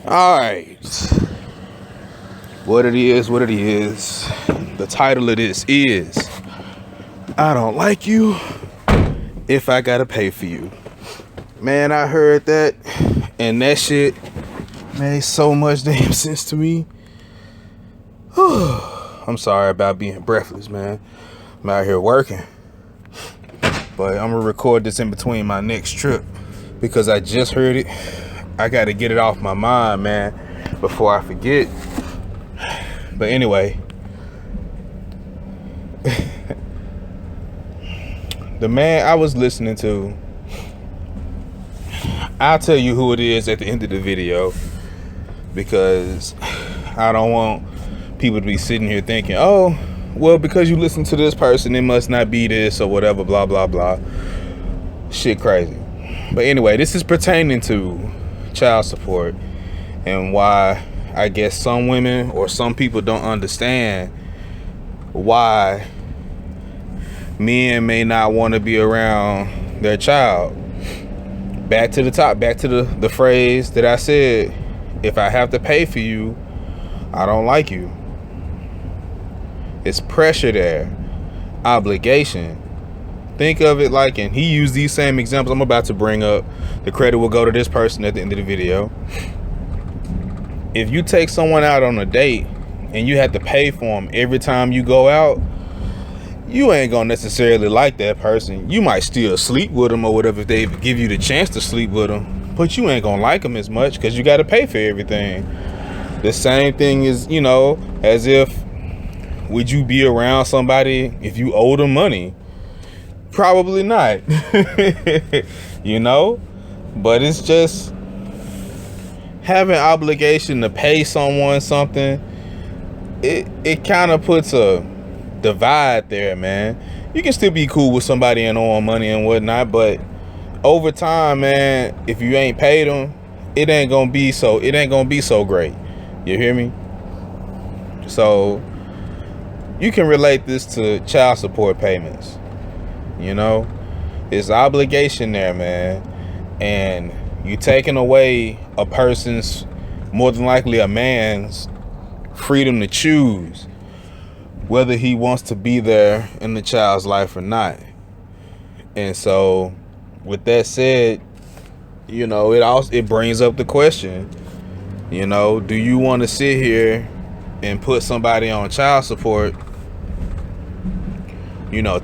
Alright. What it is. The title of this is I Don't Like You If I Gotta Pay For You. Man, I heard that and that shit made so much damn sense to me. I'm sorry about being breathless, man. I'm out here working. But I'm gonna record this in between my next trip because I just heard it. I gotta get it off my mind, man, before I forget. But anyway, the man I was listening to, I'll tell you who it is at the end of the video because I don't want people to be sitting here thinking, oh, well, because you listen to this person, it must not be this or whatever, blah, blah, blah. Shit crazy. But anyway, this is pertaining to child support and why I guess some women or some people don't understand why men may not want to be around their child. Back to the top, back to the phrase that I said, if I have to pay for you, I don't like you. It's pressure there, obligation. Think of it like, and he used these same examples I'm about to bring up. The credit will go to this person at the end of the video. If you take someone out on a date and you have to pay for them every time you go out, you ain't gonna necessarily like that person. You might still sleep with them or whatever if they give you the chance to sleep with them, but you ain't gonna like them as much because you got to pay for everything. The same thing is, as if, would you be around somebody if you owe them money? Probably not. But it's just having obligation to pay someone something. It kind of puts a divide there, man. You can still be cool with somebody and owe money and whatnot, but over time, man, if you ain't paid them, it ain't gonna be so great. You hear me? So you can relate this to child support payments. It's obligation there, man. And you taking away a person's, more than likely a man's, freedom to choose whether he wants to be there in the child's life or not. And so with that said, it brings up the question, do you want to sit here and put somebody on child support,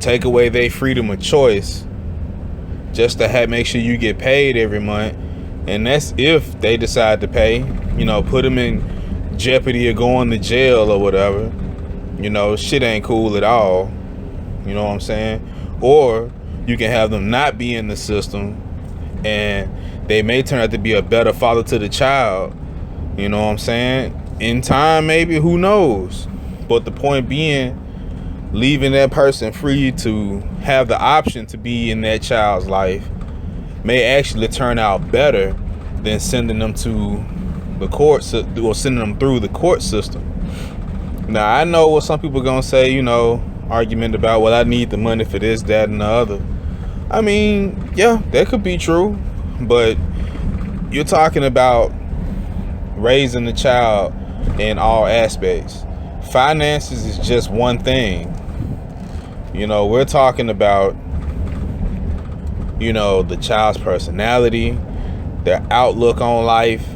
take away their freedom of choice just to make sure you get paid every month? And that's if they decide to pay, put them in jeopardy of going to jail or whatever. Shit ain't cool at all. You know what I'm saying? Or you can have them not be in the system and they may turn out to be a better father to the child. You know what I'm saying? In time, maybe, who knows? But the point being, leaving that person free to have the option to be in that child's life may actually turn out better than sending them to the courts or sending them through the court system. Now, I know what some people are going to say, argument about, well, I need the money for this, that, and the other. I mean, yeah, that could be true. But you're talking about raising the child in all aspects. Finances is just one thing. We're talking about, the child's personality, their outlook on life,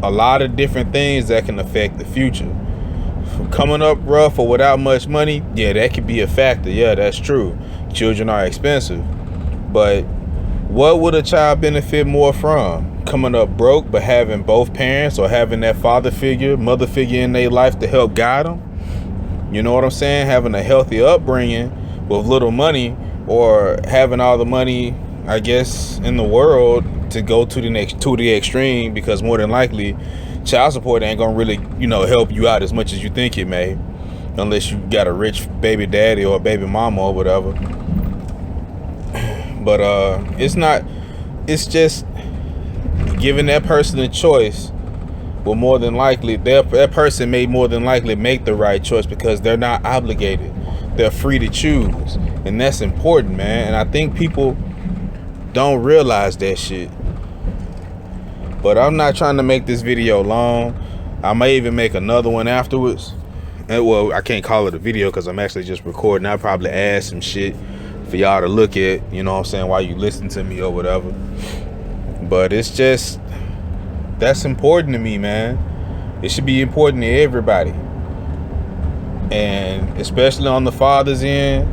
a lot of different things that can affect the future. From coming up rough or without much money, yeah, that could be a factor. Yeah, that's true. Children are expensive. But what would a child benefit more from? Coming up broke but having both parents or having that father figure, mother figure in their life to help guide them? You know what I'm saying? Having a healthy upbringing with little money, or having all the money, I guess, in the world to go to the extreme, because more than likely child support ain't gonna really, help you out as much as you think it may, unless you got a rich baby daddy or a baby mama or whatever. But it's just giving that person a choice. Well, more than likely that person may more than likely make the right choice because they're not obligated. They're free to choose, and that's important, man. And I think people don't realize that shit. But I'm not trying to make this video long. I may even make another one afterwards. And well, I can't call it a video because I'm actually just recording. I'll probably add some shit for y'all to look at, you know what I'm saying, while you listen to me or whatever. But it's just, that's important to me, man. It should be important to everybody. And especially on the father's end,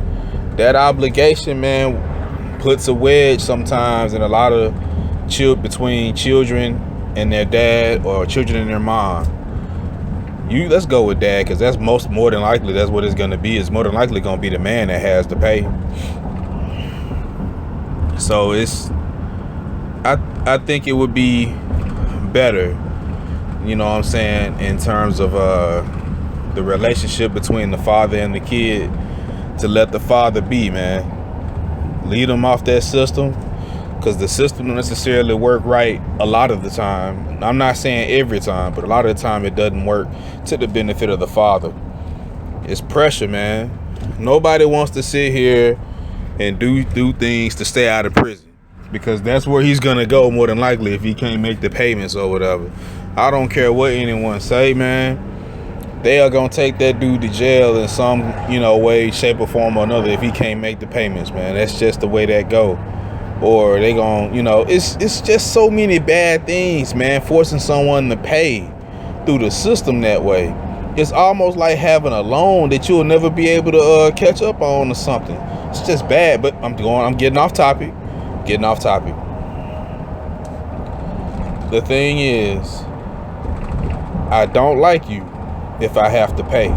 that obligation, man, puts a wedge sometimes in a lot of between children and their dad, or children and their mom. Let's go with dad, because that's more than likely that's what it's gonna be. It's more than likely gonna be the man that has to pay. So I think it would be better, you know what I'm saying, in terms of the relationship between the father and the kid, to let the father be, man. Lead them off that system, because the system don't necessarily work right a lot of the time. I'm not saying every time, but a lot of the time it doesn't work to the benefit of the father. It's pressure, man. Nobody wants to sit here and do things to stay out of prison, because that's where he's gonna go more than likely if he can't make the payments or whatever. I don't care what anyone say, man. They are gonna take that dude to jail in some, way, shape, or form or another if he can't make the payments, man. That's just the way that go. Or they gonna, it's just so many bad things, man, forcing someone to pay through the system that way. It's almost like having a loan that you'll never be able to catch up on or something. It's just bad. But I'm getting off topic. The thing is, I don't like you if I have to pay.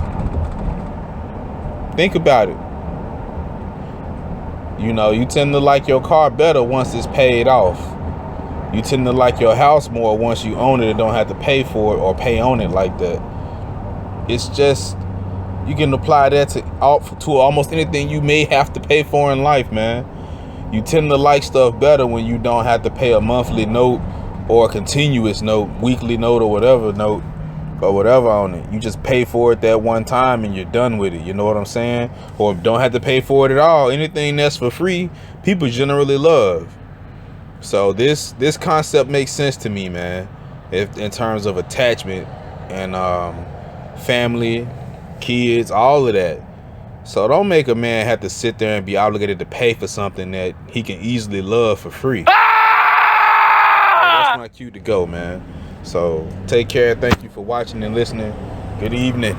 Think about it. You tend to like your car better once it's paid off. You tend to like your house more once you own it and don't have to pay for it or pay on it like that. It's just, you can apply that to almost anything you may have to pay for in life, man. You tend to like stuff better when you don't have to pay a monthly note or a continuous note, weekly note or whatever note or whatever on it. You just pay for it that one time and you're done with it. You know what I'm saying? Or don't have to pay for it at all. Anything that's for free, people generally love. So this concept makes sense to me, man. In terms of attachment and family, kids, all of that. So don't make a man have to sit there and be obligated to pay for something that he can easily love for free. So that's my cue to go, man. So take care. Thank you for watching and listening. Good evening.